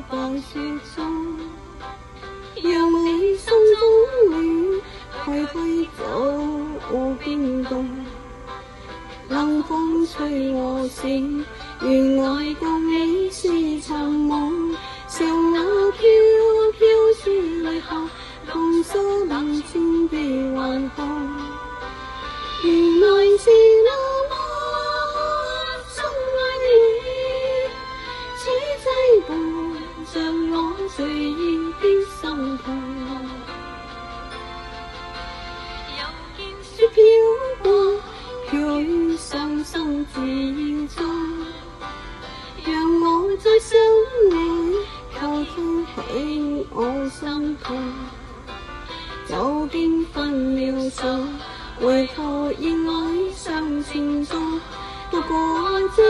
大雪中，讓你心中暖，揮揮走我冰凍。冷風吹我醒，原來共你是尋夢。像那飄飄雪淚下，風沙冷清的環河。原來是那麼深愛你，此際伴着我隨意的心頭。又見雪飄過，飄於傷心自然中，讓我再想你，靠天起我心痛。走經分了手，為何仍愛上情中，不過最